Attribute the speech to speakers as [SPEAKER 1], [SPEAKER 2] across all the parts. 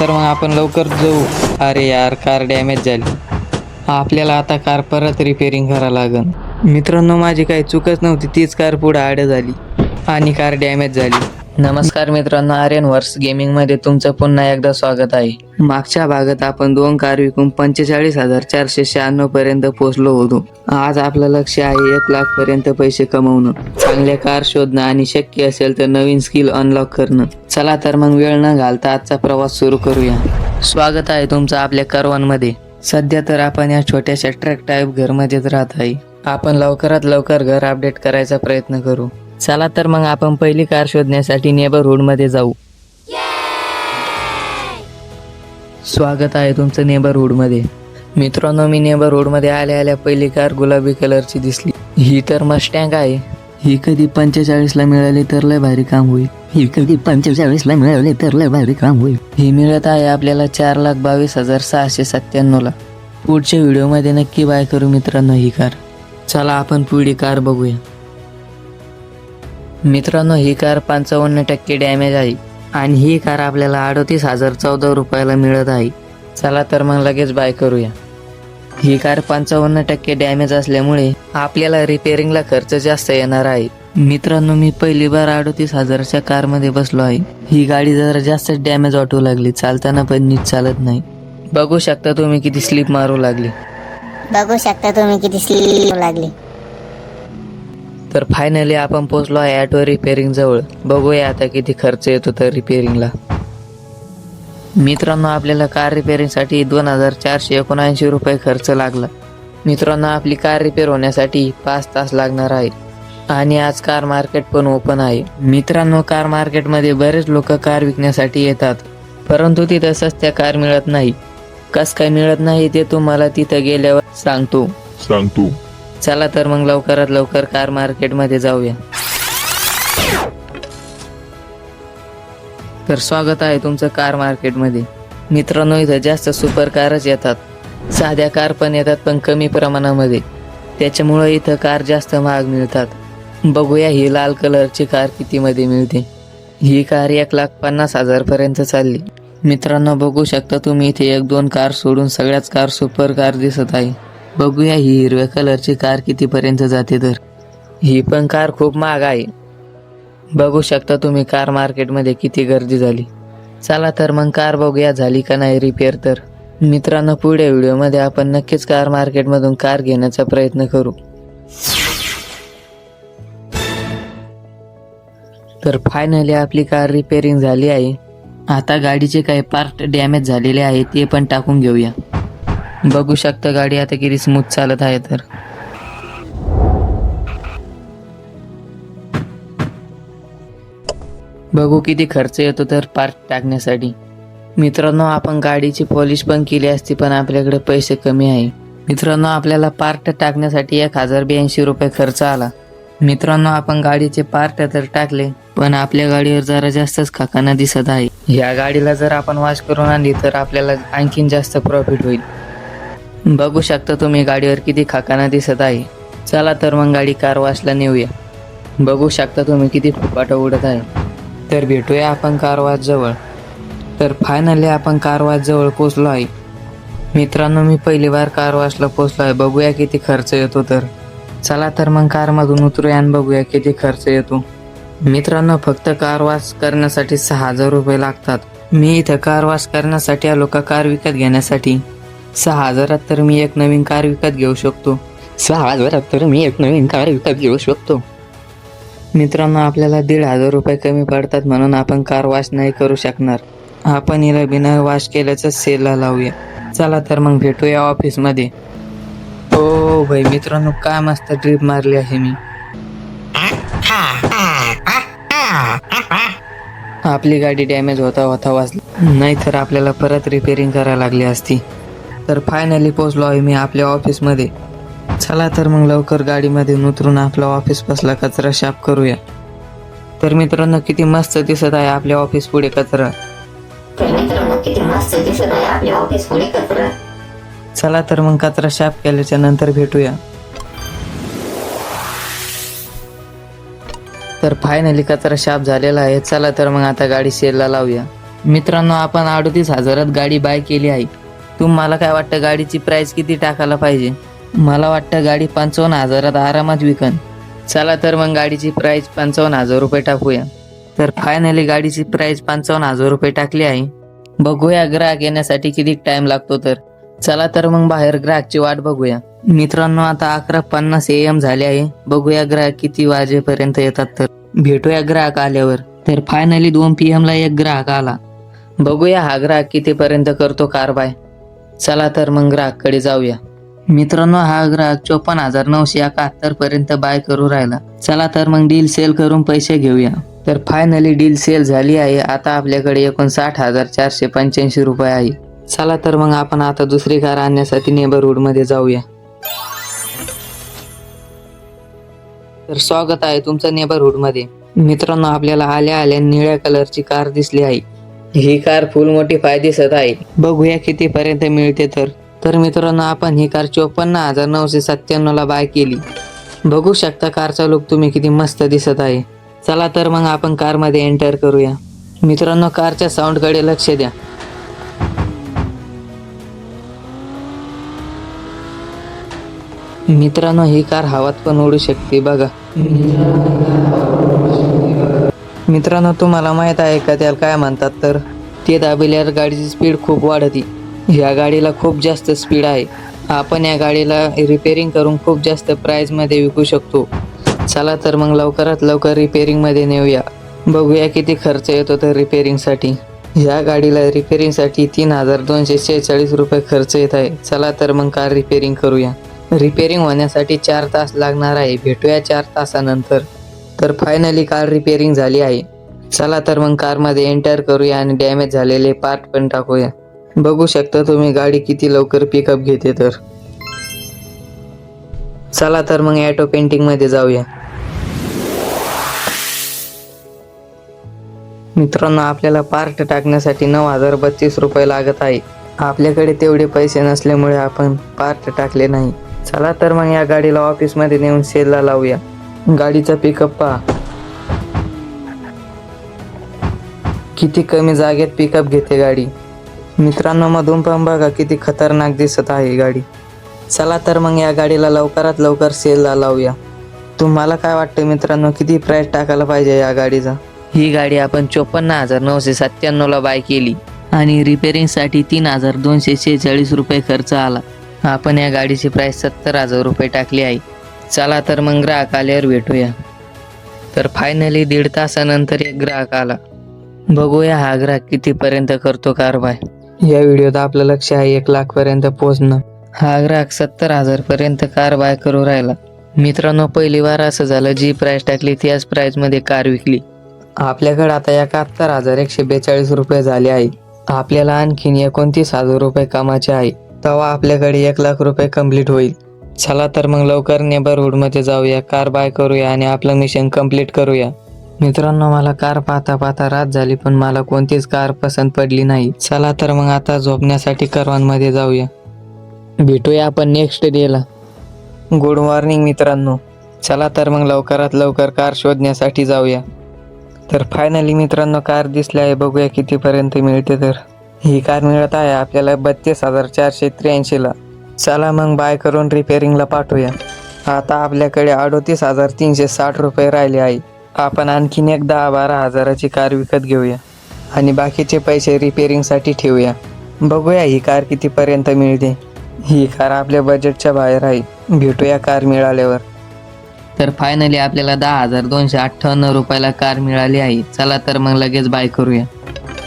[SPEAKER 1] तर मग आपण लवकर जाऊ. अरे यार, कार डॅमेज झाली. आपल्याला आता कार परत रिपेअरिंग करावं लागेल. मित्रांनो, माझी काही चूकच नव्हती. तीच कार पुढे आड झाली आणि कार डॅमेज झाली. नमस्कार मित्रांनो, आर्यनवर्स गेमिंगमध्ये तुमचं पुन्हा एकदा स्वागत आहे. मागच्या भागात आपण 2 कार विकून 45,496 पर्यंत पोहोचलो होतो. आज आपलं लक्ष आहे 1 लाख पर्यंत पैसे कमवणं, चांगल्या कार शोधणं आणि शक्य असेल तर नवीन स्किल अनलॉक करणं. चला तर मग वेळ न घालता आजचा प्रवास सुरू करूया. स्वागत आहे तुमचं आपल्या कारवानमध्ये. सध्या तर आपण या छोट्याशा ट्रक टाईप घरमध्येच राहत आहे. आपण लवकरात लवकर घर अपडेट करायचा प्रयत्न करू. चला तर मग आपण पहिली कार शोधण्यासाठी नेबरहुड मध्ये जाऊ. स्वागत आहे तुमचं नेबरहुड मध्ये. मित्रांनो, मी नेबरहुड मध्ये आल्या पहिली कार गुलाबी कलरची दिसली. ही तर मस्टँग आहे. ही कधी 45 ला मिळाली तर लय भारी काम होईल. ही मिळत आहे आपल्याला 4,22,697 ला. पुढच्या व्हिडिओमध्ये नक्की बाय करू मित्रांनो ही कार. चला आपण पुढील कार बघूया. मित्रांनो, ही कार 55% डॅमेज आहे आणि ही कार आपल्याला 38,014 रुपयाला मिळत आहे. चला तर मग लगेच बाय करूया. ही कार 55% डॅमेज असल्यामुळे आपल्याला रिपेअरिंगला खर्च जास्त येणार आहे. मित्रांनो, मी पहिली बार 38,000च्या कारमध्ये बसलो आहे. ही गाडी जरा जास्तच डॅमेज वाटू लागली. चालताना पण नीट चालत नाही. बघू शकता तुम्ही किती स्लिप मारू लागली. तर फायनली आपण पोहोचलो आहे ऑटो रिपेअरिंग जवळ. बघूया आता किती खर्च येतो तर रिपेअरिंगला. मित्रांनो, आपल्याला कार रिपेअरिंगसाठी 2,479 रुपये खर्च लागला. मित्रांनो, आपली कार रिपेअर होण्यासाठी 5 तास लागणार आहे आणि आज कार मार्केट पण ओपन आहे. मित्रांनो, कार मार्केटमध्ये बरेच लोक कार विकण्यासाठी येतात, परंतु तिथं सस्त्या कार मिळत नाही. कस काय मिळत नाही ते तुम्हाला तिथं गेल्यावर सांगतो. चला तर मग लवकरात लवकर कार मार्केटमध्ये जाऊया. तर स्वागत आहे तुमचं कार मार्केटमध्ये. मित्रांनो, इथं जास्त सुपर कारच येतात. साध्या कार पण येतात पण कमी प्रमाणामध्ये. त्याच्यामुळे इथं कार जास्त महाग मिळतात. बघूया ही लाल कलरची कार कितीमध्ये मिळते. ही कार 1,50,000 पर्यंत चालली. मित्रांनो, बघू शकता तुम्ही इथे 1-2 कार सोडून सगळ्याच कार सुपर कार दिसत आहे. बघूया ही हिरव्या कलरची कार कितीपर्यंत जाते. तर ही पण कार खूप महाग आहे. बघू शकता तुम्ही कार मार्केटमध्ये किती गर्दी झाली. चला तर मग कार बघूया झाली का नाही रिपेअर. तर मित्रांनो, पुढच्या व्हिडिओमध्ये आपण नक्कीच कार मार्केटमधून कार घेण्याचा प्रयत्न करू. तर फायनली आपली कार रिपेअरिंग झाली आहे. आता गाडीचे काही पार्ट डॅमेज झालेले आहे ते पण टाकून घेऊया. बघू शकता गाडी आता किती स्मूथ चालत आहे. तर बघू किती खर्च येतो तर पार्ट टाकण्यासाठी. मित्रांनो, आपण गाडीची पॉलिश पण केली असती पण आपल्याकडे पैसे कमी आहे. मित्रांनो, आपल्याला पार्ट टाकण्यासाठी 1,082 रुपये खर्च आला. मित्रांनो, आपण गाडीचे पार्ट तर टाकले पण आपल्या गाडीवर जरा जास्तच खाकाना दिसत आहे. या गाडीला जर आपण वॉश करून आणली तर आपल्याला आणखीन जास्त प्रॉफिट होईल. बघू शकता तुम्ही गाडीवर किती खाकाना दिसत आहे. चला तर मग गाडी कार वॉशला नेऊया. बघू शकता तुम्ही किती फुपाटा उडत आहे. तर भेटूया आपण कार वॉश जवळ. तर फायनली आपण कार वॉश जवळ पोचलो आहे. मित्रांनो, मी पहिली बार कार वॉशला पोचलो आहे. बघूया किती खर्च येतो. तर चला तर मग कारमधून उतरूया आणि बघूया किती खर्च येतो. मित्रांनो, फक्त कार वॉश करण्यासाठी 6,000 रुपये लागतात. मी इथं कार वॉश करण्यासाठी आलो का कार विकत घेण्यासाठी. 6,000 तर मी एक नवीन कार विकत घेऊ शकतो. मित्रांनो, आपल्याला 1,500 रुपये कमी पडतात म्हणून आपण कार वॉश नाही करू शकणार. आपण हिला बिना वॉश केल्याचं सेलला लावूया. चला तर मग भेटूया ऑफिसमध्ये. हो भाई मित्रांनो, काय मस्त ट्रिप मारली आहे मी. आपली गाडी डॅमेज होता वाचली, नाहीतर आपल्याला परत रिपेअरिंग करायला लागली असती. तर फायनली पोचलो आहे मी आपल्या ऑफिसमध्ये. चला तर मग लवकर गाडीमध्ये उतरून आपला ऑफिस बसला कचरा साफ करूया. तर मित्रांनो, किती मस्त दिसत आहे आपल्या ऑफिस पुढे कचरा. चला तर मग कचरा साफ केल्याच्या नंतर भेटूया. तर फायनली कचरा साफ झालेला आहे. चला तर मग आता गाडी सेलला लावूया. मित्रांनो, आपण 38,000 गाडी बाय केली आहे. तुम्हाला काय वाटतं गाडीची प्राइस किती टाकायला पाहिजे? मला वाटतं गाडी 55,000 आरामात विकन. चला तर मग गाडीची प्राइस 55,000 रुपये टाकूया. तर फायनली गाडीची प्राइस 55,000 रुपये टाकली आहे. बघूया ग्राहक येण्यासाठी किती टाइम लागतो तर. चला तर मग बाहेर ग्राहकची वाट बघूया. मित्रांनो, आता 11:50 AM झाले आहे. बघूया ग्राहक किती वाजेपर्यंत येतात तर. भेटूया ग्राहक आल्यावर. तर फायनली 2 PM ला एक ग्राहक आला. बघूया हा ग्राहक कितीपर्यंत करतो कार बाय. चला तर मग ग्राहककडे जाऊया. मित्रांनो, हा ग्राहक 54,971 पर्यंत बाय करू राहिला. चला तर मग डील सेल करून पैसे घेऊया. तर फायनली डील सेल झाली आहे. आता आपल्याकडे एकूण 60,485 रुपये आहे. चला तर मग आपण आता दुसरी कार आणण्यासाठी नेबरहूड मध्ये जाऊया. तर स्वागत आहे तुमचं नेबरहूड मध्ये. मित्रांनो, आपल्याला आल्या आल्या निळ्या कलरची कार दिसली आहे. ही कार फुल मोठी दिसत आहे. बघूया किती पर्यंत मिळते तर मित्रांनो, आपण ही कार 54,997 ला बाय केली. बघू शकता कारचा लुक तुम्ही किती मस्त दिसत आहे. चला तर मग आपण कार मध्ये एंटर करूया. मित्रांनो, कारच्या साऊंड कडे लक्ष द्या. मित्रांनो, ही कार हवात पण उडू शकते बघा. मित्रांनो, तुम्हाला माहित आहे का त्याला काय म्हणतात तर? ते दाबल्यावर गाडीची स्पीड खूप वाढते. या गाडीला खूप जास्त स्पीड आहे. आपण या गाडीला रिपेअरिंग करून खूप जास्त प्राइस मध्ये विकू शकतो. चला तर मग लवकरात लवकर रिपेअरिंग मध्ये नेऊया. बघूया किती खर्च येतो तर रिपेअरिंग साठी. या गाडीला रिपेअरिंग साठी 3,246 रुपये खर्च येत आहे. चला तर मग कार रिपेअरिंग करूया. रिपेअरिंग होण्यासाठी 4 तास लागणार आहे. भेटूया 4 तासानंतर. तर फायनली कार रिपेअरिंग झाली आहे. चला तर मग कार मध्ये एंटर करूया आणि डॅमेज झालेले पार्ट पण टाकूया. बघू शकता तुम्ही गाडी किती लवकर पिकअप घेते तर. चला तर मग ऑटो पेंटिंग मध्ये जाऊया. मित्रांनो, आपल्याला पार्ट टाकण्यासाठी 9,032 रुपये लागत आहे. आपल्याकडे तेवढे पैसे नसल्यामुळे आपण पार्ट टाकले नाही. चला तर मग या गाडीला ऑफिस मध्ये नेऊन सेलला लावूया. गाडीचा पिकअप पहा, किती कमी जागेत पिकअप घेते गाडी. मित्रांनो, मधून पण बघा किती खतरनाक दिसत आहे गाडी. चला तर मग या गाडीला लवकरात लवकर सेलला लावूया. तुम्हाला काय वाटतं मित्रांनो, किती प्राइस टाकायला पाहिजे या गाडीचा? ही गाडी आपण 54,997 ला बाय केली आणि रिपेअरिंग साठी 3,246 रुपये खर्च आला. आपण या गाडीची प्राइस 70,000 रुपये टाकली आहे. चला तर मग ग्राहक आल्यावर भेटूया. तर फायनली 1.5 तासानंतर एक ग्राहक आला. बघूया हा ग्राहक कितीपर्यंत करतो कार बाय. या व्हिडिओत आपलं लक्ष आहे 1 लाख पर्यंत पोहोचणं. हा ग्राहक 70,000 पर्यंत कार बाय करू राहिला. मित्रांनो, पहिली वार असं झालं, जी प्राइस टाकली त्याच प्राइस मध्ये कार विकली. आपल्याकडे आता 71,142 रुपये झाले आहे. आपल्याला आणखीन 29,000 रुपये कामाचे आहे. तेव्हा आपल्याकडे 1 लाख रुपये कंप्लीट होईल. चला तर मग लवकर नेबरहूड मध्ये जाऊया, कार बाय करूया आणि आपलं मिशन कंप्लीट करूया. मित्रांनो, मला कार पाहता पाहता रात झाली पण मला कोणतीच कार पसंत पडली नाही. चला तर मग आता झोपण्यासाठी करवांमध्ये जाऊया. भेटूया आपण नेक्स्ट डेला. गुड मॉर्निंग मित्रांनो. चला तर मग लवकरात लवकर कार शोधण्यासाठी जाऊया. तर फायनली मित्रांनो, कार दिसली आहे. बघूया कितीपर्यंत मिळते तर. ही कार मिळत आहे आपल्याला 32,483 ला. चला मग बाय करून रिपेअरिंगला पाठवूया. आता आपल्याकडे 38,360 रुपये राहिले आहे. आपण आणखीन एक 10-12 हजाराची कार विकत घेऊया आणि बाकीचे पैसे रिपेअरिंगसाठी ठेवूया. बघूया ही कार कितीपर्यंत मिळते. ही कार आपल्या बजेटच्या बाहेर आहे. भेटूया कार मिळाल्यावर. तर फायनली आपल्याला 10,258 रुपयाला कार मिळाली आहे. चला तर मग लगेच बाय करूया.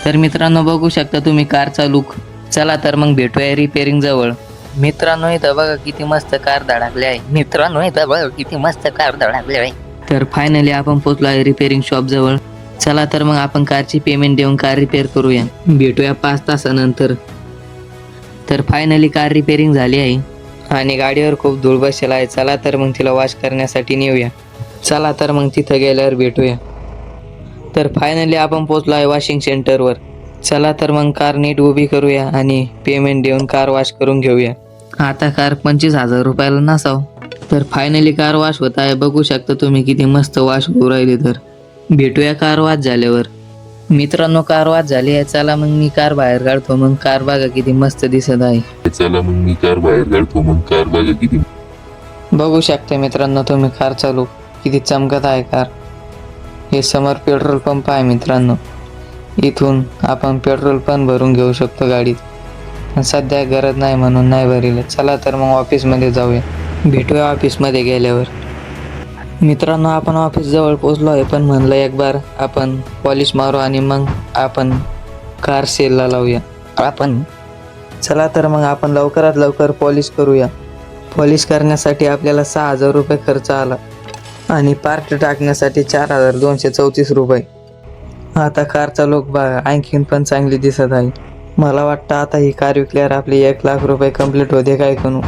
[SPEAKER 1] तर मित्रांनो, बघू शकता तुम्ही कारचा लुक. चला तर मग भेटूया रिपेअरिंग जवळ. मित्रांनो, इथं बघा किती मस्त कार धडकली आहे. मित्रांनो, इथं बघा किती मस्त कार धडकली आहे. तर फायनली आपण पोहोचलो आहे रिपेअरिंग शॉप जवळ. चला तर मग आपण कारची पेमेंट देऊन कार रिपेअर करूया. भेटूया 5 तासानंतर. तर फायनली कार रिपेअरिंग झाली आहे आणि गाडीवर खूप धूळ बसलेला आहे. चला तर मग तिला वॉश करण्यासाठी नेऊया. चला तर मग तिथं गेल्यावर भेटूया. तर फायनली आपण पोहोचलो आहे वॉशिंग सेंटरवर. चला तर मग कार नीट उभी करूया आणि पेमेंट देऊन कार वॉश करून घेऊया. आता कार 25,000 रुपयाला नसाव. तर फायनली कार वॉश होत आहे. बघू शकता तुम्ही किती मस्त वॉश होऊ राहिली. तर भेटूया कार वॉश झाल्यावर. मित्रांनो कार वाद झाली आहे, चला मग मी कार बाहेर काढतो. मग कार बघा किती मस्त दिसत आहे.
[SPEAKER 2] चला मग मी कार बाहेर काढतो. मग कार बघा किती
[SPEAKER 1] बघू शकता मित्रांनो तुम्ही कार चालू किती चमकत आहे कार. हे समोर पेट्रोल पंप आहे मित्रांनो. इथून आपण पेट्रोल पण भरून घेऊ शकतो गाडीत. पण सध्या गरज नाही म्हणून नाही भरले. चला तर मग ऑफिसमध्ये जाऊया. भेटूया ऑफिसमध्ये गेल्यावर. मित्रांनो आपण ऑफिस जवळ पोहोचलो आहे, पण म्हणलं एक बार आपण पॉलिश मारू आणि मग आपण कार सेलला लावूया. चला तर मग आपण लवकरात लवकर पॉलिश करूया. पॉलिश करण्यासाठी आपल्याला 6,000 रुपये खर्च आला आणि पार्ट टाकण्यासाठी 4,234 रुपये. आता कारचा लुक बघा, आणखीन पण चांगली दिसत आहे. मला वाटतं आता ही कार विकल्यावर आपली 1,00,000 रुपये कंप्लीट होते काय करू.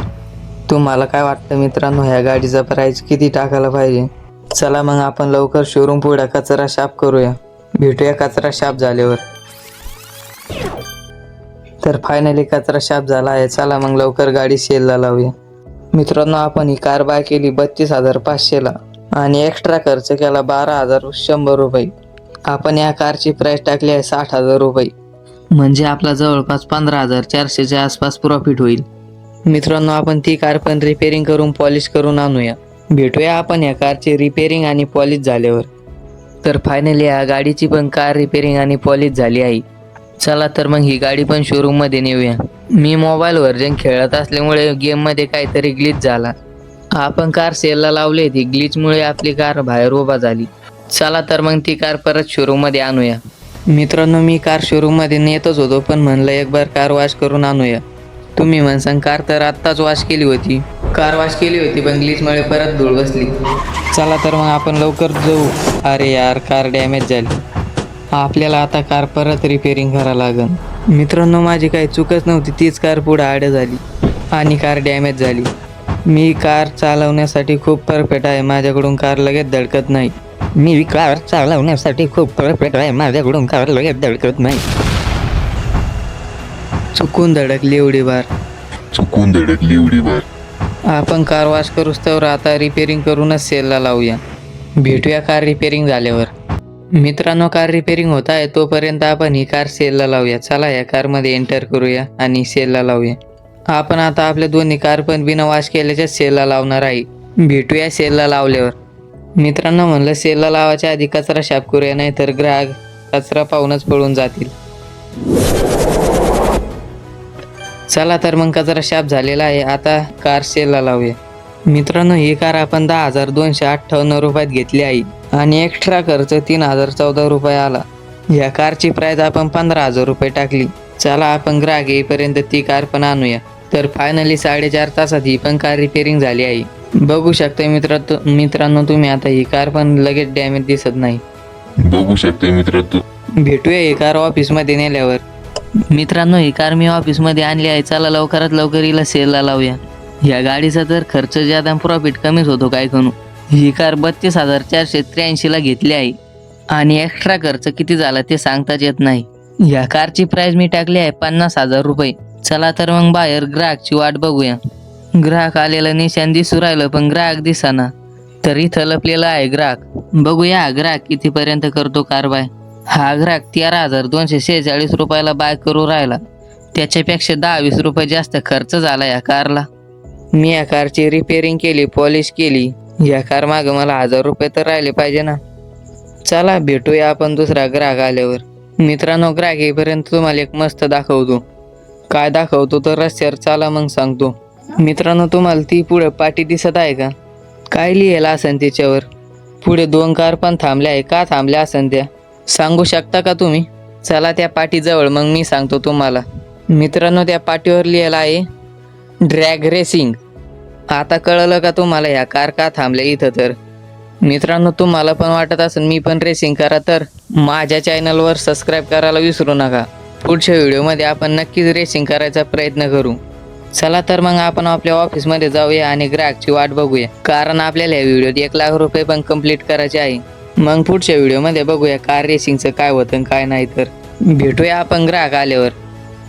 [SPEAKER 1] तुम्हाला काय वाटतं मित्रांनो, ह्या गाडीचा प्राइस किती टाकायला पाहिजे? चला मग आपण लवकर शोरूम पुढे कचरा साफ करूया. भेटूया कचरा साफ झाल्यावर. तर फायनली कचरा साफ झाला आहे. चला मग लवकर गाडी सेलला लावूया. मित्रांनो आपण ही कार बाय केली 32,500ला आणि एक्स्ट्रा खर्च केला 12,100 रुपये. आपण या कारची प्राइस टाकली आहे 60,000 रुपये. म्हणजे आपला जवळपास 15,400च्या आसपास प्रॉफिट होईल. मित्रांनो आपण ती कार पण रिपेअरिंग करून पॉलिश करून आणूया. भेटूया आपण या कारची रिपेअरिंग आणि पॉलिश झाल्यावर. तर फायनली या गाडीची पण कार रिपेअरिंग आणि पॉलिश झाली आहे. चला तर मग ही गाडी पण शोरूममध्ये नेऊया. मी मोबाईल व्हर्जन खेळत असल्यामुळे गेममध्ये काहीतरी ग्लिच झाला. आपण कार सेलला लावली ती ग्लिचमुळे आपली कार बाहेर उभा झाली. चला तर मग ती कार परत शोरूममध्ये आणूया. मित्रांनो मी कार शोरूममध्ये नेतच होतो, पण म्हणलं एक बार कार वॉश करून आणूया. तुम्ही म्हणसान कार तर आत्ताच वॉश केली होती. कार वॉश केली होती पण ग्लिचमुळे परत धूळ बसली. चला तर मग आपण लवकर जाऊ. अरे यार कार डॅमेज झाली. आपल्याला आता कार परत रिपेअरिंग करावं लागेल. मित्रांनो माझी काही चूकच नव्हती, तीच कार पुढे आड झाली आणि कार डॅमेज झाली. मी कार चालवण्यासाठी खूप परफेक्ट आहे, माझ्याकडून कार लगेच धडकत नाही. चुकून धडकली एवढी बार. आपण कार वॉश करूच तर आता रिपेअरिंग करूनच सेलला लावूया. भेटूया कार रिपेअरिंग झाल्यावर. मित्रांनो कार रिपेअरिंग होत आहे तोपर्यंत आपण ही कार सेलला लावूया. चला या कारमध्ये एंटर करूया आणि सेलला लावूया. आपण आता आपल्या दोन्ही कार पण बिना वॉश केल्याच्या सेलला लावणार आहे. भेटूया सेलला लावल्यावर. मित्रांनो म्हणलं सेलला लावायच्या आधी कचरा साफ करूया, नाही तर ग्राहक कचरा पाहूनच पळून जातील. चला तर मग कचरा साफ झालेला आहे. आता कार सेलला लावूया. मित्रांनो ही कार आपण 10,258 रुपयात घेतली आहे आणि एक्स्ट्रा खर्च 3,014 रुपये आला. या कारची प्राइस आपण 15,000 रुपये टाकली. चला आपण ग्राहक येईपर्यंत ती कार पण आणूया. तर फायनली 4.5 तासात ही पण कार रिपेअरिंग झाली आहे. बघू शकता मित्रांनो तुम्ही आता ही कार पण लगेच डॅमेज दिसत नाही. भेटूया ही कार ऑफिसमध्ये नेल्यावर. मित्रांनो ही कार मी ऑफिसमध्ये आणली आहे. चला लवकरात लवकर हिला सेलला लावूया. या गाडीचा तर खर्च ज्यादा प्रॉफिट कमीच होतो काय करू. ही कार 32,483ला घेतली आहे आणि एक्स्ट्रा खर्च किती झाला ते सांगताच येत नाही. या कारची प्राइस मी टाकली आहे 50,000 रुपये. चला तर मग बाहेर ग्राहकची वाट बघूया. ग्राहक आलेलं निशाण दिसू राहिलं पण ग्राहक दिसाना. तर इथं लपलेला आहे ग्राहक. बघूया हा ग्राहक कितीपर्यंत करतो कार बाय. हा ग्राहक 13,246 रुपयाला बाय करू राहिला. त्याच्यापेक्षा 10-20 रुपये जास्त खर्च झाला या कारला. मी या कारची रिपेअरिंग केली, पॉलिश केली. या कार मागं मला 1,000 रुपये तर राहिले पाहिजे ना. चला भेटूया आपण दुसरा ग्राहक आल्यावर. मित्रांनो ग्राहक येईपर्यंत तुम्हाला एक मस्त दाखवतो. काय दाखवतो तर रस्त्यावर चला मग सांगतो. मित्रांनो तुम्हाला ती पुढे पाटी दिसत आहे का? काय लिहिलं असेल त्याच्यावर? पुढे 2 कार पण थांबल्या आहे. का थांबल्या असेल त्या सांगू शकता का तुम्ही? चला त्या पाटीजवळ मग मी सांगतो तुम्हाला. मित्रांनो त्या पाटीवर लिहिलं आहे ड्रॅग रेसिंग. आता कळलं का तुम्हाला ह्या कार का थांबल्या इथं? तर मित्रांनो तुम्हाला पण वाटत असेल मी पण रेसिंग करा तर माझ्या चॅनलवर सबस्क्राईब करायला विसरू नका. पुढच्या व्हिडिओमध्ये आपण नक्कीच रेसिंग करायचा प्रयत्न करू. चला तर मग आपण आपल्या ऑफिसमध्ये जाऊया आणि ग्राहकची वाट बघूया, कारण आपल्याला या व्हिडिओत 1,00,000 रुपये पण कंप्लीट करायचे आहे. मग पुढच्या व्हिडिओमध्ये बघूया कार रेसिंगचं काय होतं काय नाही. तर भेटूया आपण ग्राहक आल्यावर.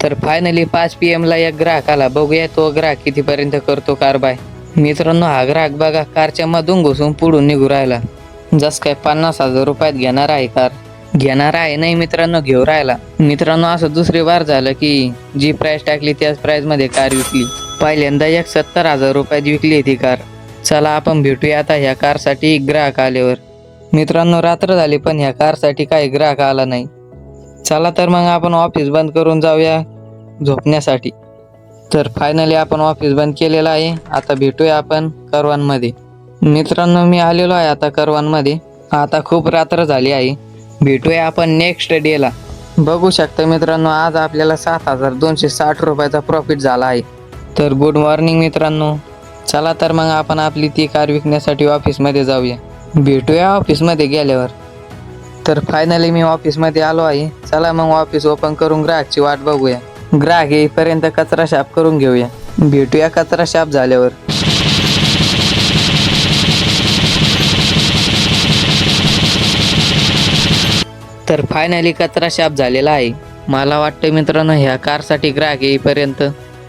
[SPEAKER 1] तर फायनली 5 PM ला एक ग्राहक आला. बघूया तो ग्राहक कितीपर्यंत करतो कार बाय. मित्रांनो हा ग्राहक बघा कारच्या मधून घुसून पुढून निघू राहिला. जस काय 50,000 रुपयात घेणार आहे कार. घेणार आहे नाही मित्रांनो, घेऊ राहिला. मित्रांनो असं दुसरी बार झालं की जी प्राइस टाकली त्याच प्राइस मध्ये कार विकली. पहिल्यांदा 70,000 रुपयात विकली ती कार. चला आपण भेटूया आता ह्या कारसाठी ग्राहक आल्यावर. मित्रांनो रात्र झाली पण ह्या कारसाठी काही ग्राहक आला नाही. चला तर मग आपण ऑफिस बंद करून जाऊया झोपण्यासाठी. तर फायनली आपण ऑफिस बंद केलेलं आहे. आता भेटूया आपण करवानमध्ये. मित्रांनो मी आलेलो आहे आता करवानमध्ये. आता खूप रात्र झाली आहे. भेटूया आपण नेक्स्ट डेला. बघू शकता मित्रांनो आज आपल्याला 7,260 रुपयाचा प्रॉफिट झाला आहे. तर गुड मॉर्निंग मित्रांनो. चला तर मग आपण आपली ती कार विकण्यासाठी ऑफिसमध्ये जाऊया. भेटूया ऑफिसमध्ये गेल्यावर. तर फायनली मी ऑफिसमध्ये आलो आहे. चला मग ऑफिस ओपन करून ग्राहकची वाट बघूया. ग्राहक येईपर्यंत कचरा साफ करून घेऊया. भेटूया कचरा साफ झाल्यावर. तर फायनली कचरा साफ झालेला आहे. मला वाटतं मित्रांनो ह्या कारसाठी ग्राहक येईपर्यंत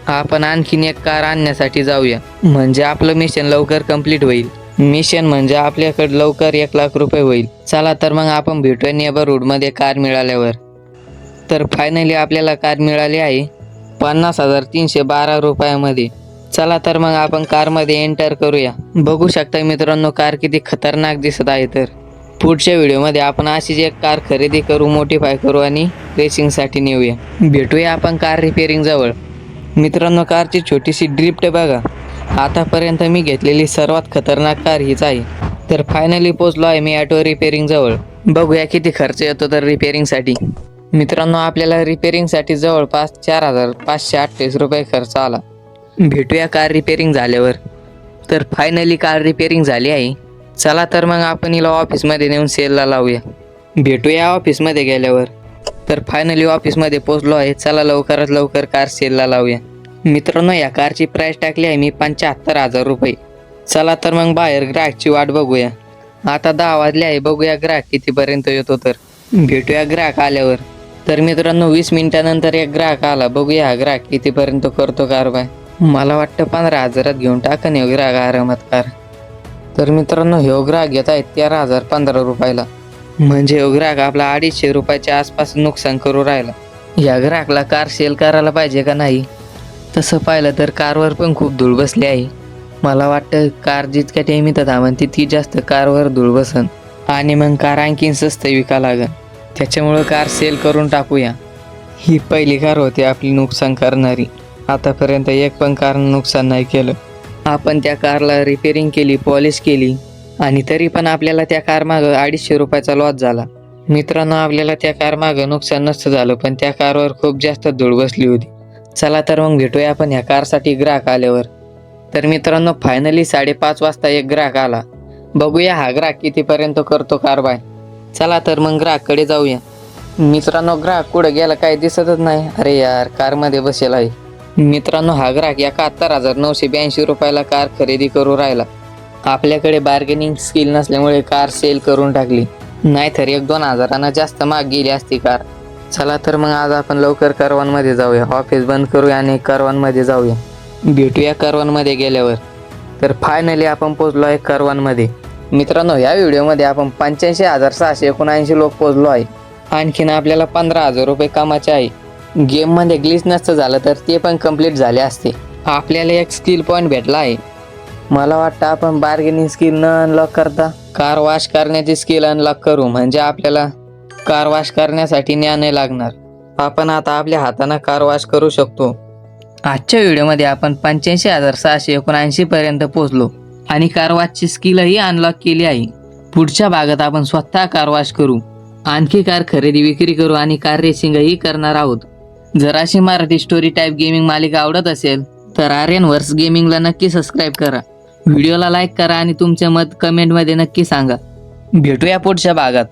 [SPEAKER 1] आपण आणखीन एक कार आणण्यासाठी जाऊया. म्हणजे आपलं मिशन लवकर कंप्लीट होईल. मिशन म्हणजे आपल्याकडे लवकर 1,00,000 रुपये होईल. चला तर मग आपण भेटूया नेबरहूडमध्ये कार मिळाल्यावर. तर फायनली आपल्याला कार मिळाली आहे 50,312 रुपयामध्ये. चला तर मग आपण कारमध्ये एंटर करूया. बघू शकता मित्रांनो कार किती खतरनाक दिसत आहे. तर पुढच्या व्हिडिओमध्ये आपण अशीच एक कार खरेदी करू, मोडिफाय करू आणि रेसिंगसाठी नेऊया. भेटूया आपण कार रिपेअरिंग जवळ. मित्रांनो कारची छोटीशी ड्रिफ्ट बघा. आतापर्यंत मी घेतलेली सर्वात खतरनाक कार हीच आहे. तर फायनली पोचलो आहे मी ऑटो रिपेअरिंग जवळ. बघूया किती खर्च येतो तर रिपेअरिंगसाठी. मित्रांनो आपल्याला रिपेअरिंगसाठी जवळपास 4,528 रुपये खर्च आला. भेटूया कार रिपेअरिंग झाल्यावर. तर फायनली कार रिपेअरिंग झाली आहे. चला तर मग आपण हिला ऑफिसमध्ये नेऊन सेलला लावूया. भेटूया ऑफिसमध्ये गेल्यावर. तर फायनली ऑफिसमध्ये पोचलो आहे. चला लवकरात लवकर कार सेलला लावूया. मित्रांनो या कारची प्राइस टाकली आहे मी 75,000 रुपये. चला तर मग बाहेर ग्राहकची वाट बघूया. आता 10 वाजले आहे. बघूया ग्राहक कितीपर्यंत येतो तर. भेटूया ग्राहक आल्यावर. तर मित्रांनो 20 मिनिटानंतर एक ग्राहक आला. बघूया हा ग्राहक कितीपर्यंत करतो कारवाय. मला वाटतं 15,000त घेऊन टाकन हे ग्राहक आरामात कार. तर मित्रांनो हे ग्राहक घेत आहेत 13,015 रुपयाला. म्हणजे हे ग्राहक आपला 250 रुपयाच्या आसपास नुकसान करू राहिला. या ग्राहकला कार सेल करायला पाहिजे का नाही? तसं पाहिलं तर कारवर पण खूप धूळ बसली आहे. मला वाटतं कार जितक्या टाइम इथं थांबन तितकी जास्त कारवर धूळ बसन आणि मग कार आणखीन स्वस्त विका लागन. त्याच्यामुळं कार सेल करून टाकूया. ही पहिली कार होती आपली नुकसान करणारी. आतापर्यंत एक पण कारनं नुकसान नाही केलं. आपण त्या कारला रिपेअरिंग केली, पॉलिश केली आणि तरी पण आपल्याला त्या कार मागं 250 रुपयाचा लॉस झाला. मित्रांनो आपल्याला त्या कार मागं नुकसान नसतं झालं पण त्या कारवर खूप जास्त धूळ बसली होती. चला तर मग भेटूया आपण ह्या कारसाठी ग्राहक आल्यावर. तर मित्रांनो फायनली 5:30 वाजता एक ग्राहक आला. बघूया हा ग्राहक कितीपर्यंत करतो कारवाय. चला तर मग ग्राहककडे जाऊया. मित्रांनो ग्राहक कुठं गेला काही दिसतच नाही. अरे यार कारमध्ये बसेल आहे. मित्रांनो हा ग्राहक 71,982 रुपयाला कार खरेदी करू राहिला. आपल्याकडे बार्गेनिंग स्किल नसल्यामुळे कार सेल करून टाकली. नाहीतर 1-2 हजारांना जास्त महाग गेली असती कार. चला तर मग आज आपण लवकर करवानमध्ये जाऊया. ऑफिस बंद करूया आणि करवानमध्ये जाऊया. भेटूया करवानमध्ये गेल्यावर. तर फायनली आपण पोचलो आहे करवानमध्ये. मित्रांनो या व्हिडिओमध्ये आपण 85,679 लोक पोचलो आहे. आणखीन आपल्याला 15,000 रुपये कामाचे आहे. गेममध्ये ग्लिच नसतं झालं तर ते पण कंप्लीट झाले असते. आपल्याला एक स्किल पॉईंट भेटला आहे. मला वाटतं आपण बार्गेनिंग स्किल न अनलॉक करता कार वॉश करण्याची स्किल अनलॉक करू. म्हणजे आपल्याला कार वॉश करण्यासाठी न्या नाही लागणार. आपण आता आपल्या हाताने कार वॉश करू शकतो. आजच्या व्हिडिओमध्ये आपण 85,679 पर्यंत पोहोचलो आणि कार वॉशची स्किलही अनलॉक केली आहे. पुढच्या भागात आपण स्वतः कार वॉश करू, आणखी कार खरेदी विक्री करू आणि कार रेसिंगही करणार आहोत. जर अशी मराठी स्टोरी टाईप गेमिंग मालिका आवडत असेल तर आर्यनवर्स गेमिंगला नक्की सबस्क्राईब करा. व्हिडिओला लाईक करा आणि तुमचे मत कमेंटमध्ये नक्की सांगा. भेटूया पुढच्या भागात.